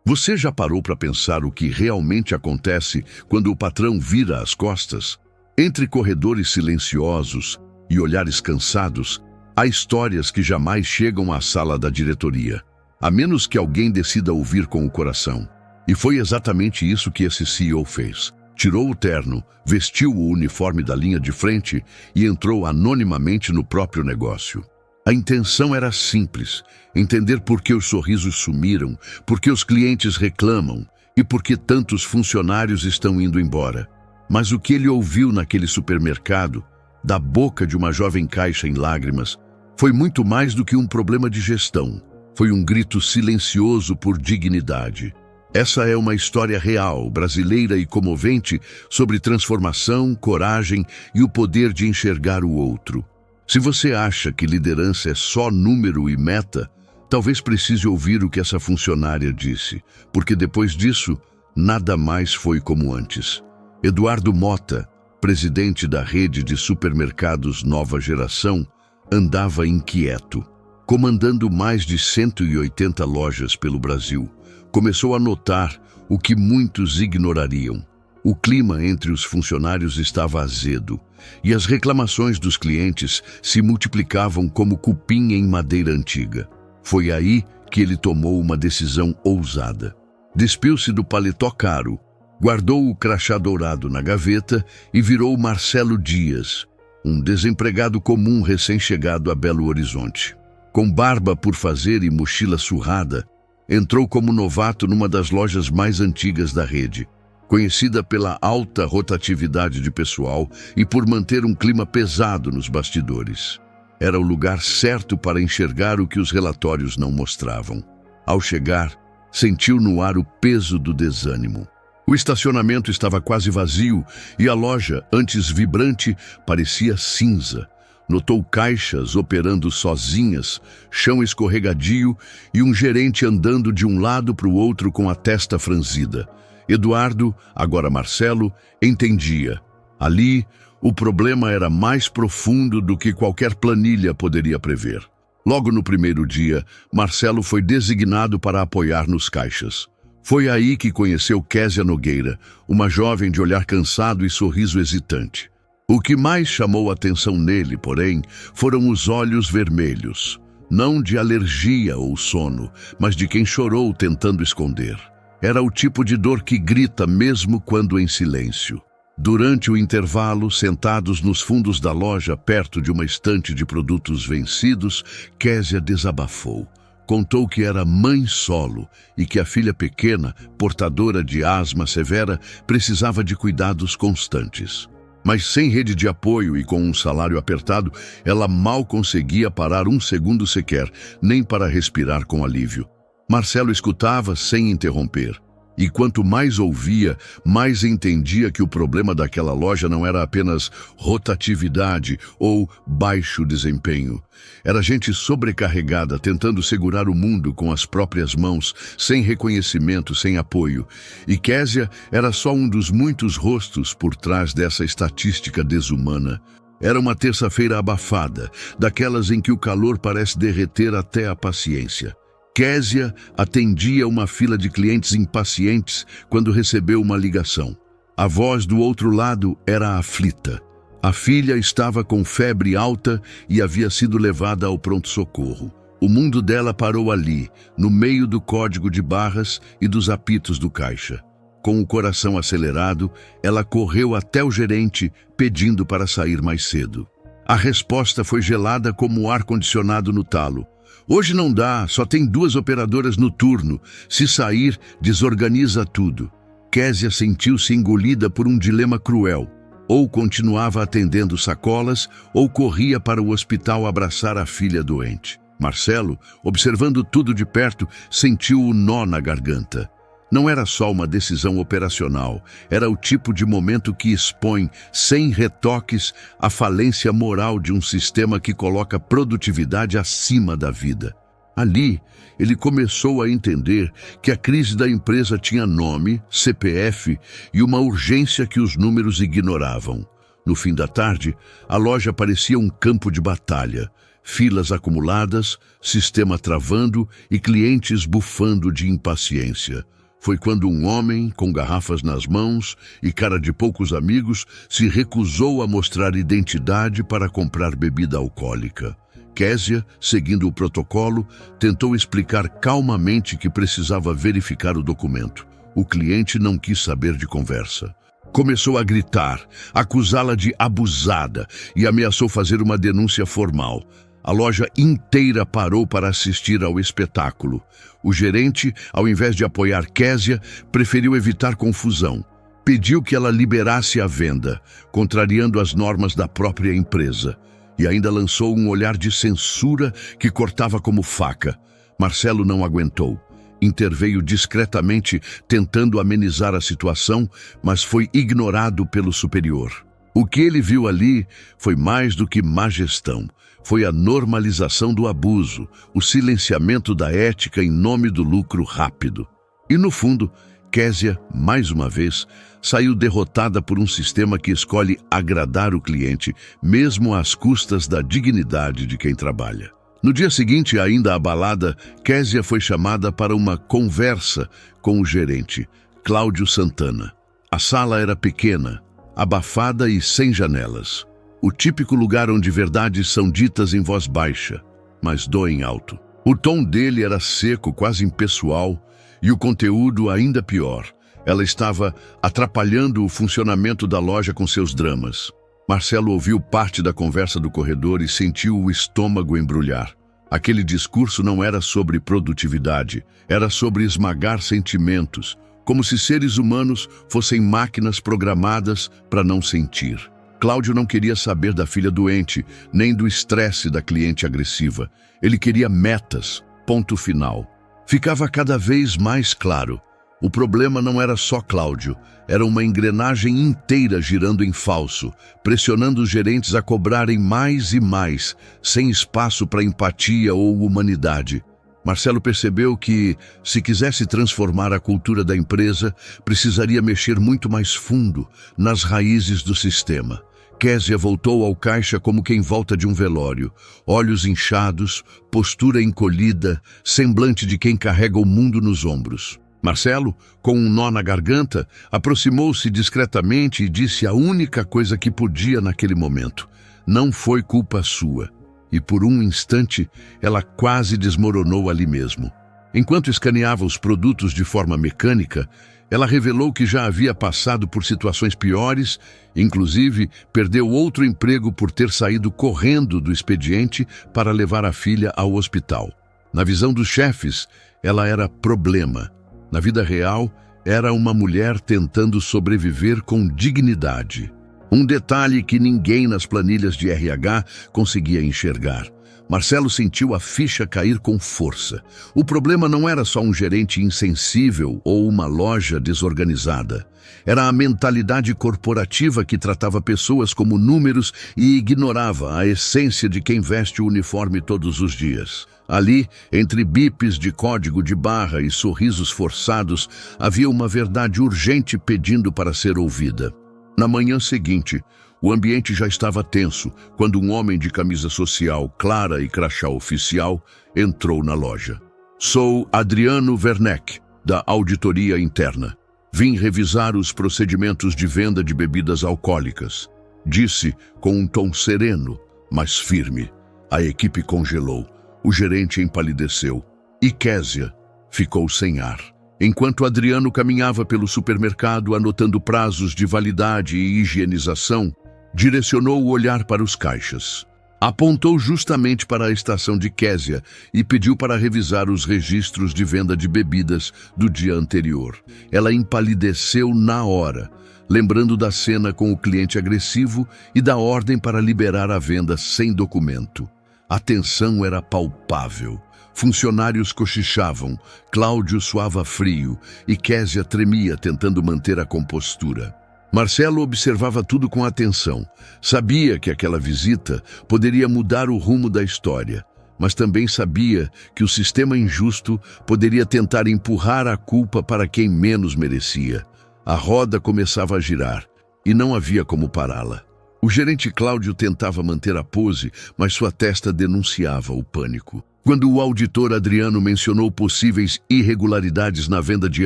Você já parou para pensar o que realmente acontece quando o patrão vira as costas? Entre corredores silenciosos e olhares cansados, há histórias que jamais chegam à sala da diretoria, a menos que alguém decida ouvir com o coração. E foi exatamente isso que esse CEO fez. Tirou o terno, vestiu o uniforme da linha de frente e entrou anonimamente no próprio negócio. A intenção era simples: entender por que os sorrisos sumiram, por que os clientes reclamam e por que tantos funcionários estão indo embora. Mas o que ele ouviu naquele supermercado, da boca de uma jovem caixa em lágrimas, foi muito mais do que um problema de gestão. Foi um grito silencioso por dignidade. Essa é uma história real, brasileira e comovente sobre transformação, coragem e o poder de enxergar o outro. Se você acha que liderança é só número e meta, talvez precise ouvir o que essa funcionária disse, porque depois disso, nada mais foi como antes. Eduardo Mota, presidente da rede de supermercados Nova Geração, andava inquieto. Comandando mais de 180 lojas pelo Brasil, começou a notar o que muitos ignorariam. O clima entre os funcionários estava azedo e as reclamações dos clientes se multiplicavam como cupim em madeira antiga. Foi aí que ele tomou uma decisão ousada. Despiu-se do paletó caro, guardou o crachá dourado na gaveta e virou Marcelo Dias, um desempregado comum recém-chegado a Belo Horizonte. Com barba por fazer e mochila surrada, entrou como novato numa das lojas mais antigas da rede, conhecida pela alta rotatividade de pessoal e por manter um clima pesado nos bastidores. Era o lugar certo para enxergar o que os relatórios não mostravam. Ao chegar, sentiu no ar o peso do desânimo. O estacionamento estava quase vazio e a loja, antes vibrante, parecia cinza. Notou caixas operando sozinhas, chão escorregadio e um gerente andando de um lado para o outro com a testa franzida. Eduardo, agora Marcelo, entendia. Ali, o problema era mais profundo do que qualquer planilha poderia prever. Logo no primeiro dia, Marcelo foi designado para apoiar nos caixas. Foi aí que conheceu Késia Nogueira, uma jovem de olhar cansado e sorriso hesitante. O que mais chamou a atenção nele, porém, foram os olhos vermelhos. Não de alergia ou sono, mas de quem chorou tentando esconder. Era o tipo de dor que grita mesmo quando em silêncio. Durante o intervalo, sentados nos fundos da loja, perto de uma estante de produtos vencidos, Késia desabafou. Contou que era mãe solo e que a filha pequena, portadora de asma severa, precisava de cuidados constantes. Mas sem rede de apoio e com um salário apertado, ela mal conseguia parar um segundo sequer, nem para respirar com alívio. Marcelo escutava sem interromper. E quanto mais ouvia, mais entendia que o problema daquela loja não era apenas rotatividade ou baixo desempenho. Era gente sobrecarregada, tentando segurar o mundo com as próprias mãos, sem reconhecimento, sem apoio. E Késia era só um dos muitos rostos por trás dessa estatística desumana. Era uma terça-feira abafada, daquelas em que o calor parece derreter até a paciência. Késia atendia uma fila de clientes impacientes quando recebeu uma ligação. A voz do outro lado era aflita. A filha estava com febre alta e havia sido levada ao pronto-socorro. O mundo dela parou ali, no meio do código de barras e dos apitos do caixa. Com o coração acelerado, ela correu até o gerente, pedindo para sair mais cedo. A resposta foi gelada como o ar-condicionado no talo. Hoje não dá, só tem 2 operadoras no turno. Se sair, desorganiza tudo. Késia sentiu-se engolida por um dilema cruel. Ou continuava atendendo sacolas, ou corria para o hospital abraçar a filha doente. Marcelo, observando tudo de perto, sentiu o nó na garganta. Não era só uma decisão operacional, era o tipo de momento que expõe, sem retoques, a falência moral de um sistema que coloca produtividade acima da vida. Ali, ele começou a entender que a crise da empresa tinha nome, CPF e uma urgência que os números ignoravam. No fim da tarde, a loja parecia um campo de batalha. Filas acumuladas, sistema travando e clientes bufando de impaciência. Foi quando um homem, com garrafas nas mãos e cara de poucos amigos, se recusou a mostrar identidade para comprar bebida alcoólica. Késia, seguindo o protocolo, tentou explicar calmamente que precisava verificar o documento. O cliente não quis saber de conversa. Começou a gritar, acusá-la de abusada e ameaçou fazer uma denúncia formal. A loja inteira parou para assistir ao espetáculo. O gerente, ao invés de apoiar Késia, preferiu evitar confusão. Pediu que ela liberasse a venda, contrariando as normas da própria empresa. E ainda lançou um olhar de censura que cortava como faca. Marcelo não aguentou. Interveio discretamente, tentando amenizar a situação, mas foi ignorado pelo superior. O que ele viu ali foi mais do que má gestão. Foi a normalização do abuso, o silenciamento da ética em nome do lucro rápido. E no fundo, Késia, mais uma vez, saiu derrotada por um sistema que escolhe agradar o cliente, mesmo às custas da dignidade de quem trabalha. No dia seguinte, ainda abalada, Késia foi chamada para uma conversa com o gerente, Cláudio Santana. A sala era pequena, abafada e sem janelas. O típico lugar onde verdades são ditas em voz baixa, mas doem alto. O tom dele era seco, quase impessoal, e o conteúdo ainda pior. Ela estava atrapalhando o funcionamento da loja com seus dramas. Marcelo ouviu parte da conversa do corredor e sentiu o estômago embrulhar. Aquele discurso não era sobre produtividade, era sobre esmagar sentimentos, como se seres humanos fossem máquinas programadas para não sentir. Cláudio não queria saber da filha doente, nem do estresse da cliente agressiva. Ele queria metas, ponto final. Ficava cada vez mais claro. O problema não era só Cláudio, era uma engrenagem inteira girando em falso, pressionando os gerentes a cobrarem mais e mais, sem espaço para empatia ou humanidade. Marcelo percebeu que, se quisesse transformar a cultura da empresa, precisaria mexer muito mais fundo nas raízes do sistema. Késia voltou ao caixa como quem volta de um velório, olhos inchados, postura encolhida, semblante de quem carrega o mundo nos ombros. Marcelo, com um nó na garganta, aproximou-se discretamente e disse a única coisa que podia naquele momento: não foi culpa sua. E por um instante, ela quase desmoronou ali mesmo. Enquanto escaneava os produtos de forma mecânica, ela revelou que já havia passado por situações piores, inclusive perdeu outro emprego por ter saído correndo do expediente para levar a filha ao hospital. Na visão dos chefes, ela era problema. Na vida real, era uma mulher tentando sobreviver com dignidade. Um detalhe que ninguém nas planilhas de RH conseguia enxergar. Marcelo sentiu a ficha cair com força. O problema não era só um gerente insensível ou uma loja desorganizada. Era a mentalidade corporativa que tratava pessoas como números e ignorava a essência de quem veste o uniforme todos os dias. Ali, entre bips de código de barra e sorrisos forçados, havia uma verdade urgente pedindo para ser ouvida. Na manhã seguinte, o ambiente já estava tenso quando um homem de camisa social clara e crachá oficial entrou na loja. Sou Adriano Werneck, da Auditoria Interna. Vim revisar os procedimentos de venda de bebidas alcoólicas. Disse com um tom sereno, mas firme. A equipe congelou. O gerente empalideceu. E Késia ficou sem ar. Enquanto Adriano caminhava pelo supermercado anotando prazos de validade e higienização, direcionou o olhar para os caixas. Apontou justamente para a estação de Késia e pediu para revisar os registros de venda de bebidas do dia anterior. Ela empalideceu na hora, lembrando da cena com o cliente agressivo e da ordem para liberar a venda sem documento. A tensão era palpável. Funcionários cochichavam, Cláudio suava frio e Késia tremia tentando manter a compostura. Marcelo observava tudo com atenção. Sabia que aquela visita poderia mudar o rumo da história, mas também sabia que o sistema injusto poderia tentar empurrar a culpa para quem menos merecia. A roda começava a girar e não havia como pará-la. O gerente Cláudio tentava manter a pose, mas sua testa denunciava o pânico. Quando o auditor Adriano mencionou possíveis irregularidades na venda de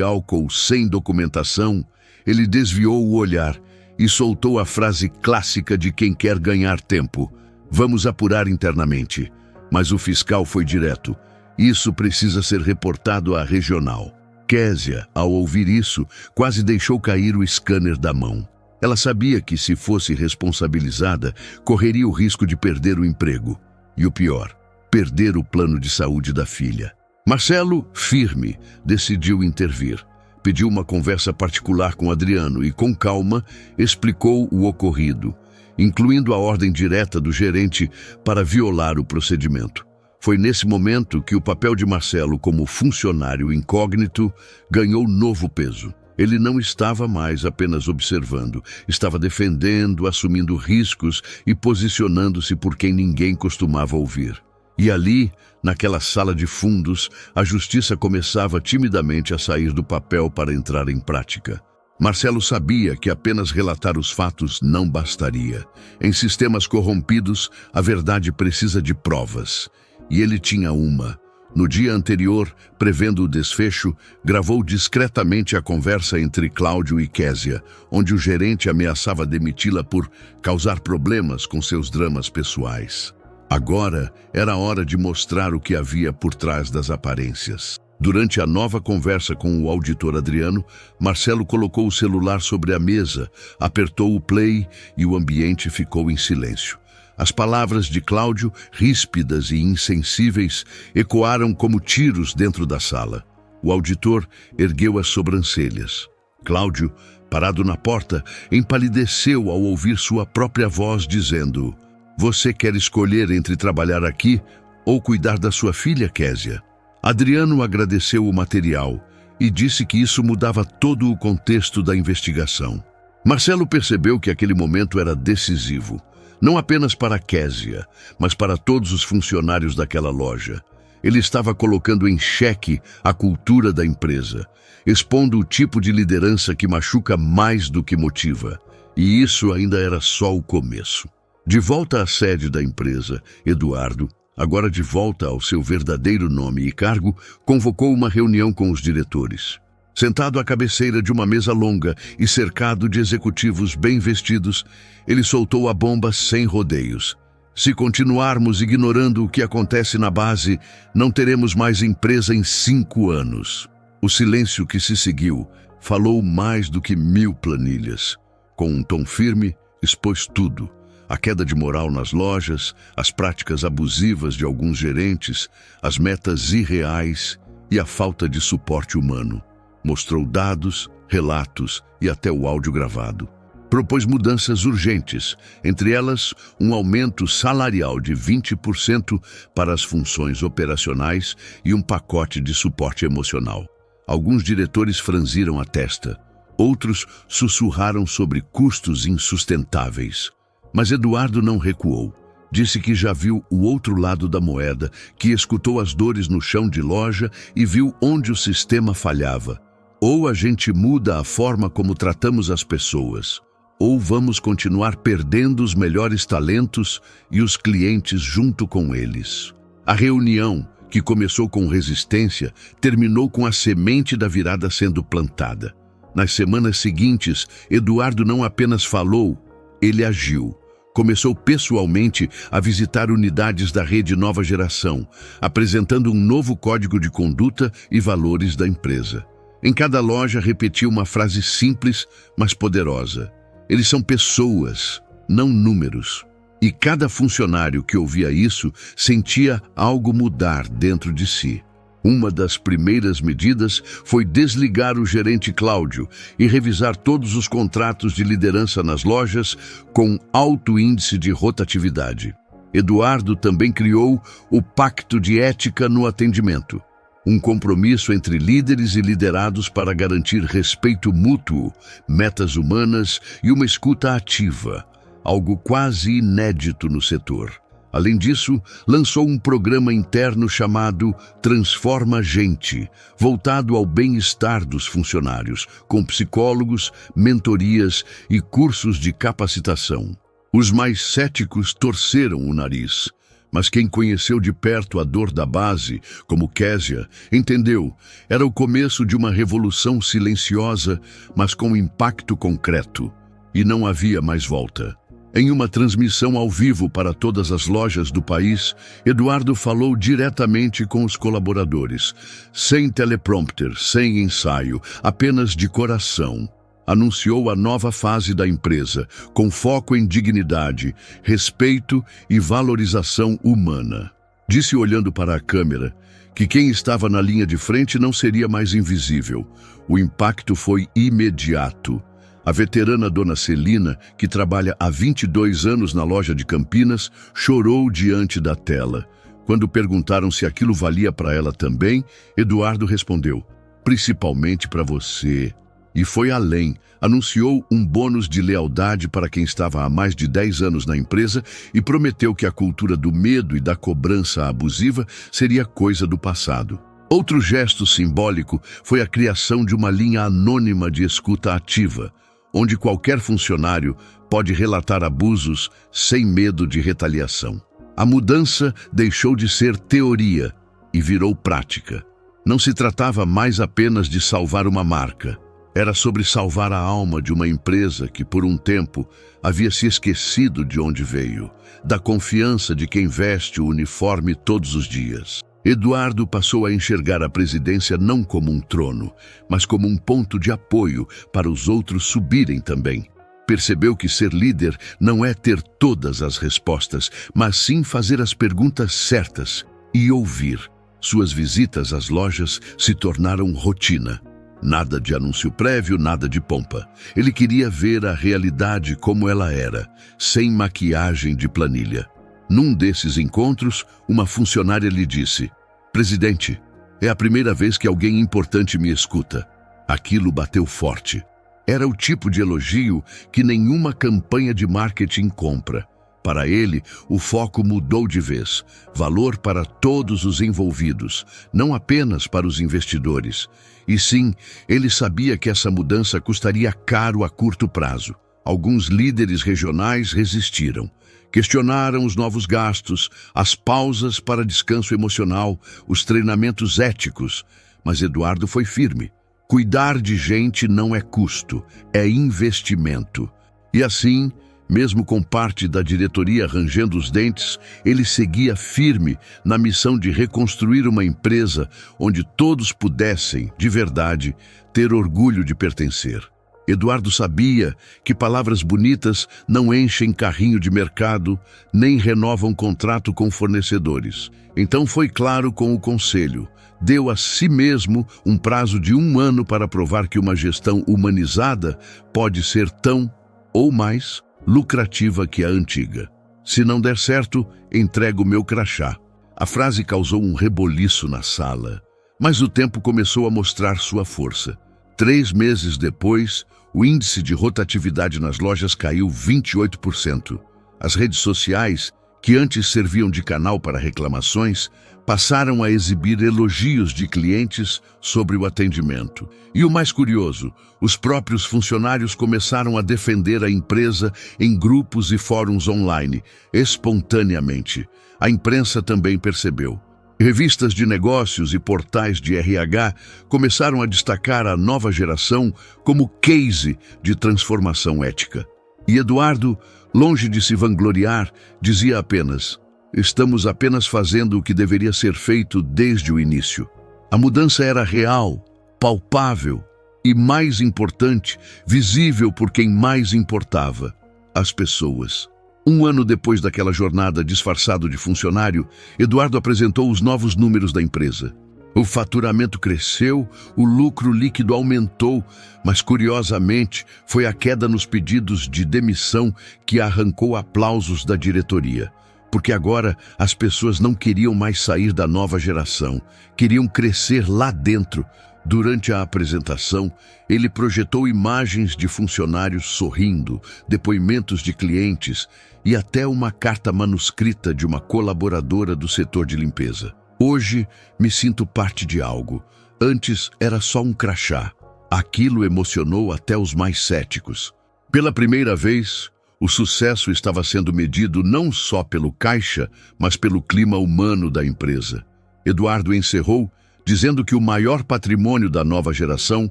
álcool sem documentação, ele desviou o olhar e soltou a frase clássica de quem quer ganhar tempo: "Vamos apurar internamente." Mas o fiscal foi direto: "Isso precisa ser reportado à regional." Késia, ao ouvir isso, quase deixou cair o scanner da mão. Ela sabia que, se fosse responsabilizada, correria o risco de perder o emprego. E o pior, perder o plano de saúde da filha. Marcelo, firme, decidiu intervir. Pediu uma conversa particular com Adriano e, com calma, explicou o ocorrido, incluindo a ordem direta do gerente para violar o procedimento. Foi nesse momento que o papel de Marcelo como funcionário incógnito ganhou novo peso. Ele não estava mais apenas observando, estava defendendo, assumindo riscos e posicionando-se por quem ninguém costumava ouvir. E ali, naquela sala de fundos, a justiça começava timidamente a sair do papel para entrar em prática. Marcelo sabia que apenas relatar os fatos não bastaria. Em sistemas corrompidos, a verdade precisa de provas. E ele tinha uma. No dia anterior, prevendo o desfecho, gravou discretamente a conversa entre Cláudio e Késia, onde o gerente ameaçava demiti-la por causar problemas com seus dramas pessoais. Agora era a hora de mostrar o que havia por trás das aparências. Durante a nova conversa com o auditor Adriano, Marcelo colocou o celular sobre a mesa, apertou o play e o ambiente ficou em silêncio. As palavras de Cláudio, ríspidas e insensíveis, ecoaram como tiros dentro da sala. O auditor ergueu as sobrancelhas. Cláudio, parado na porta, empalideceu ao ouvir sua própria voz dizendo: "Você quer escolher entre trabalhar aqui ou cuidar da sua filha, Késia?" Adriano agradeceu o material e disse que isso mudava todo o contexto da investigação. Marcelo percebeu que aquele momento era decisivo. Não apenas para Késia, mas para todos os funcionários daquela loja. Ele estava colocando em xeque a cultura da empresa, expondo o tipo de liderança que machuca mais do que motiva. E isso ainda era só o começo. De volta à sede da empresa, Eduardo, agora de volta ao seu verdadeiro nome e cargo, convocou uma reunião com os diretores. Sentado à cabeceira de uma mesa longa e cercado de executivos bem vestidos, ele soltou a bomba sem rodeios. "Se continuarmos ignorando o que acontece na base, não teremos mais empresa em 5 anos." O silêncio que se seguiu falou mais do que 1000 planilhas. Com um tom firme, expôs tudo: a queda de moral nas lojas, as práticas abusivas de alguns gerentes, as metas irreais e a falta de suporte humano. Mostrou dados, relatos e até o áudio gravado. Propôs mudanças urgentes, entre elas um aumento salarial de 20% para as funções operacionais e um pacote de suporte emocional. Alguns diretores franziram a testa, outros sussurraram sobre custos insustentáveis. Mas Eduardo não recuou. Disse que já viu o outro lado da moeda, que escutou as dores no chão de loja e viu onde o sistema falhava. Ou a gente muda a forma como tratamos as pessoas, ou vamos continuar perdendo os melhores talentos e os clientes junto com eles. A reunião, que começou com resistência, terminou com a semente da virada sendo plantada. Nas semanas seguintes, Eduardo não apenas falou, ele agiu. Começou pessoalmente a visitar unidades da rede Nova Geração, apresentando um novo código de conduta e valores da empresa. Em cada loja repetia uma frase simples, mas poderosa: "Eles são pessoas, não números." E cada funcionário que ouvia isso sentia algo mudar dentro de si. Uma das primeiras medidas foi desligar o gerente Cláudio e revisar todos os contratos de liderança nas lojas com alto índice de rotatividade. Eduardo também criou o Pacto de Ética no Atendimento, um compromisso entre líderes e liderados para garantir respeito mútuo, metas humanas e uma escuta ativa, algo quase inédito no setor. Além disso, lançou um programa interno chamado Transforma Gente, voltado ao bem-estar dos funcionários, com psicólogos, mentorias e cursos de capacitação. Os mais céticos torceram o nariz, mas quem conheceu de perto a dor da base, como Késia, entendeu. Era o começo de uma revolução silenciosa, mas com impacto concreto. E não havia mais volta. Em uma transmissão ao vivo para todas as lojas do país, Eduardo falou diretamente com os colaboradores, sem teleprompter, sem ensaio, apenas de coração. Anunciou a nova fase da empresa, com foco em dignidade, respeito e valorização humana. Disse olhando para a câmera que quem estava na linha de frente não seria mais invisível. O impacto foi imediato. A veterana dona Celina, que trabalha há 22 anos na loja de Campinas, chorou diante da tela. Quando perguntaram se aquilo valia para ela também, Eduardo respondeu: principalmente para você. E foi além, anunciou um bônus de lealdade para quem estava há mais de 10 anos na empresa e prometeu que a cultura do medo e da cobrança abusiva seria coisa do passado. Outro gesto simbólico foi a criação de uma linha anônima de escuta ativa, onde qualquer funcionário pode relatar abusos sem medo de retaliação. A mudança deixou de ser teoria e virou prática. Não se tratava mais apenas de salvar uma marca. Era sobre salvar a alma de uma empresa que, por um tempo, havia se esquecido de onde veio, da confiança de quem veste o uniforme todos os dias. Eduardo passou a enxergar a presidência não como um trono, mas como um ponto de apoio para os outros subirem também. Percebeu que ser líder não é ter todas as respostas, mas sim fazer as perguntas certas e ouvir. Suas visitas às lojas se tornaram rotina. Nada de anúncio prévio, nada de pompa. Ele queria ver a realidade como ela era, sem maquiagem de planilha. Num desses encontros, uma funcionária lhe disse: presidente, é a primeira vez que alguém importante me escuta. Aquilo bateu forte. Era o tipo de elogio que nenhuma campanha de marketing compra. Para ele, o foco mudou de vez. Valor para todos os envolvidos, não apenas para os investidores. E sim, ele sabia que essa mudança custaria caro a curto prazo. Alguns líderes regionais resistiram. Questionaram os novos gastos, as pausas para descanso emocional, os treinamentos éticos. Mas Eduardo foi firme. Cuidar de gente não é custo, é investimento. E assim, mesmo com parte da diretoria rangendo os dentes, ele seguia firme na missão de reconstruir uma empresa onde todos pudessem, de verdade, ter orgulho de pertencer. Eduardo sabia que palavras bonitas não enchem carrinho de mercado, nem renovam contrato com fornecedores. Então foi claro com o conselho. Deu a si mesmo um prazo de 1 ano para provar que uma gestão humanizada pode ser tão, ou mais, lucrativa que a antiga. Se não der certo, entrego o meu crachá. A frase causou um reboliço na sala, mas o tempo começou a mostrar sua força. 3 meses depois, o índice de rotatividade nas lojas caiu 28%. As redes sociais, que antes serviam de canal para reclamações, passaram a exibir elogios de clientes sobre o atendimento. E o mais curioso, os próprios funcionários começaram a defender a empresa em grupos e fóruns online, espontaneamente. A imprensa também percebeu. Revistas de negócios e portais de RH começaram a destacar a nova geração como case de transformação ética. E Eduardo, longe de se vangloriar, dizia apenas: estamos apenas fazendo o que deveria ser feito desde o início. A mudança era real, palpável e, mais importante, visível por quem mais importava: as pessoas. 1 ano depois daquela jornada disfarçado de funcionário, Eduardo apresentou os novos números da empresa. O faturamento cresceu, o lucro líquido aumentou, mas curiosamente foi a queda nos pedidos de demissão que arrancou aplausos da diretoria. Porque agora as pessoas não queriam mais sair da nova geração, queriam crescer lá dentro. Durante a apresentação, ele projetou imagens de funcionários sorrindo, depoimentos de clientes e até uma carta manuscrita de uma colaboradora do setor de limpeza. Hoje, me sinto parte de algo. Antes era só um crachá. Aquilo emocionou até os mais céticos. Pela primeira vez, O sucesso estava sendo medido não só pelo caixa, mas pelo clima humano da empresa. Eduardo encerrou, dizendo que o maior patrimônio da nova geração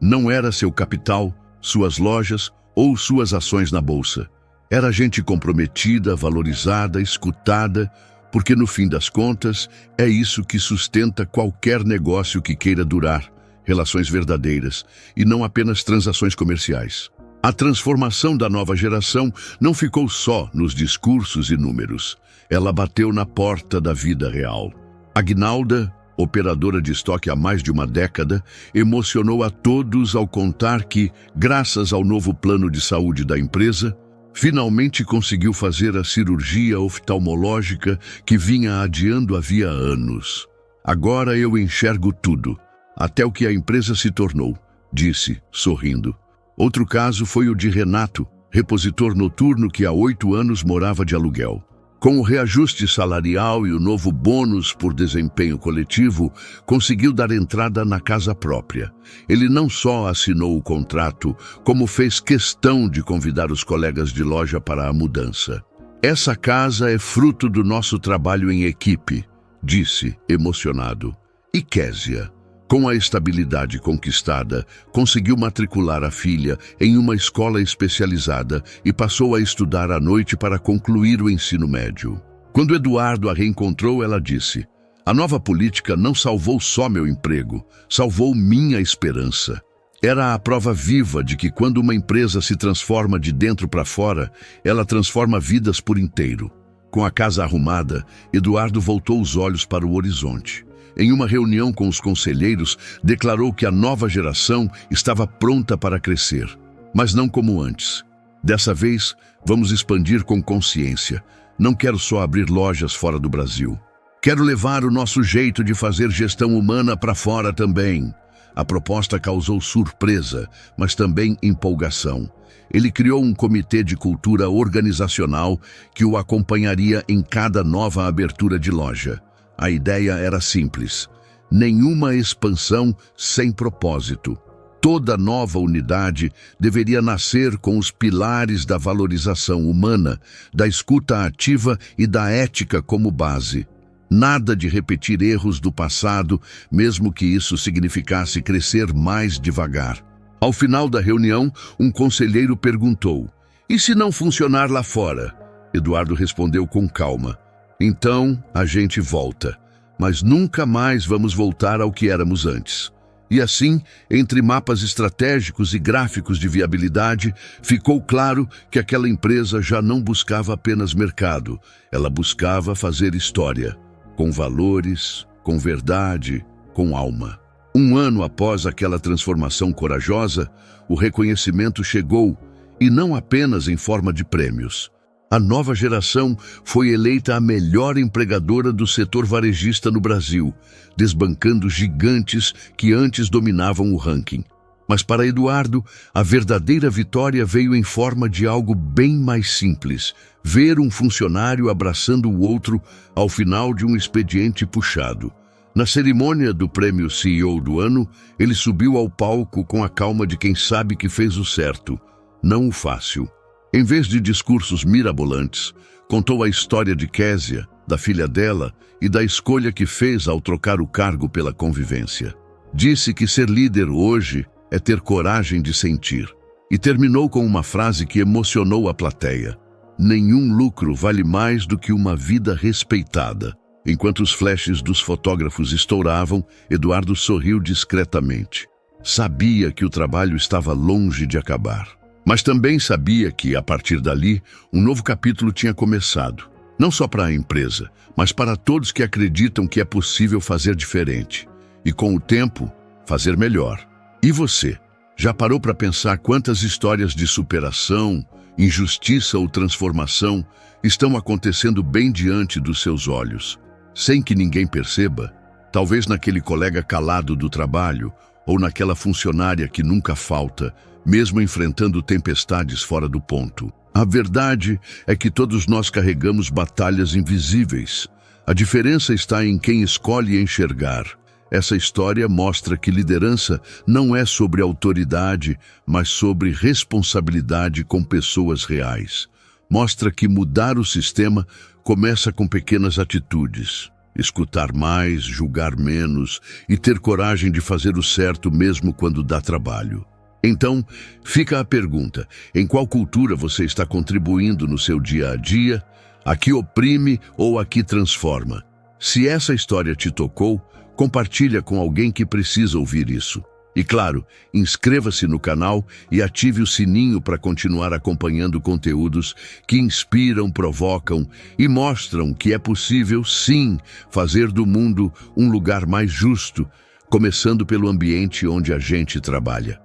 não era seu capital, suas lojas ou suas ações na bolsa. Era gente comprometida, valorizada, escutada, porque no fim das contas é isso que sustenta qualquer negócio que queira durar, relações verdadeiras e não apenas transações comerciais. A transformação da nova geração não ficou só nos discursos e números. Ela bateu na porta da vida real. Aguinalda, operadora de estoque há mais de uma década, emocionou a todos ao contar que, graças ao novo plano de saúde da empresa, finalmente conseguiu fazer a cirurgia oftalmológica que vinha adiando havia anos. Agora eu enxergo tudo, até o que a empresa se tornou, disse, sorrindo. Outro caso foi o de Renato, repositor noturno que há 8 anos morava de aluguel. Com o reajuste salarial e o novo bônus por desempenho coletivo, conseguiu dar entrada na casa própria. Ele não só assinou o contrato, como fez questão de convidar os colegas de loja para a mudança. Essa casa é fruto do nosso trabalho em equipe, disse, emocionado. E Késia, com a estabilidade conquistada, conseguiu matricular a filha em uma escola especializada e passou a estudar à noite para concluir o ensino médio. Quando Eduardo a reencontrou, ela disse: "A nova política não salvou só meu emprego, salvou minha esperança." Era a prova viva de que quando uma empresa se transforma de dentro para fora, ela transforma vidas por inteiro. Com a casa arrumada, Eduardo voltou os olhos para o horizonte. Em uma reunião com os conselheiros, declarou que a nova geração estava pronta para crescer, mas não como antes. Dessa vez, vamos expandir com consciência. Não quero só abrir lojas fora do Brasil. Quero levar o nosso jeito de fazer gestão humana para fora também. A proposta causou surpresa, mas também empolgação. Ele criou um comitê de cultura organizacional que o acompanharia em cada nova abertura de loja. A ideia era simples: nenhuma expansão sem propósito. Toda nova unidade deveria nascer com os pilares da valorização humana, da escuta ativa e da ética como base. Nada de repetir erros do passado, mesmo que isso significasse crescer mais devagar. Ao final da reunião, um conselheiro perguntou: "E se não funcionar lá fora?" Eduardo respondeu com calma: "Então a gente volta, mas nunca mais vamos voltar ao que éramos antes." E assim, entre mapas estratégicos e gráficos de viabilidade, ficou claro que aquela empresa já não buscava apenas mercado, ela buscava fazer história, com valores, com verdade, com alma. 1 ano após aquela transformação corajosa, o reconhecimento chegou, e não apenas em forma de prêmios. A nova geração foi eleita a melhor empregadora do setor varejista no Brasil, desbancando gigantes que antes dominavam o ranking. Mas para Eduardo, a verdadeira vitória veio em forma de algo bem mais simples: ver um funcionário abraçando o outro ao final de um expediente puxado. Na cerimônia do prêmio CEO do ano, ele subiu ao palco com a calma de quem sabe que fez o certo, não o fácil. Em vez de discursos mirabolantes, contou a história de Késia, da filha dela e da escolha que fez ao trocar o cargo pela convivência. Disse que ser líder hoje é ter coragem de sentir. E terminou com uma frase que emocionou a plateia: "Nenhum lucro vale mais do que uma vida respeitada." Enquanto os flashes dos fotógrafos estouravam, Eduardo sorriu discretamente. Sabia que o trabalho estava longe de acabar. Mas também sabia que, a partir dali, um novo capítulo tinha começado. Não só para a empresa, mas para todos que acreditam que é possível fazer diferente. E com o tempo, fazer melhor. E você? Já parou para pensar quantas histórias de superação, injustiça ou transformação estão acontecendo bem diante dos seus olhos, sem que ninguém perceba? Talvez naquele colega calado do trabalho, ou naquela funcionária que nunca falta, mesmo enfrentando tempestades fora do ponto. A verdade é que todos nós carregamos batalhas invisíveis. A diferença está em quem escolhe enxergar. Essa história mostra que liderança não é sobre autoridade, mas sobre responsabilidade com pessoas reais. mostra que mudar o sistema começa com pequenas atitudes. Escutar mais, julgar menos e ter coragem de fazer o certo mesmo quando dá trabalho. Então, fica a pergunta: em qual cultura você está contribuindo no seu dia a dia? A que oprime ou a que transforma? Se essa história te tocou, compartilha com alguém que precisa ouvir isso. E claro, inscreva-se no canal e ative o sininho para continuar acompanhando conteúdos que inspiram, provocam e mostram que é possível, sim, fazer do mundo um lugar mais justo, começando pelo ambiente onde a gente trabalha.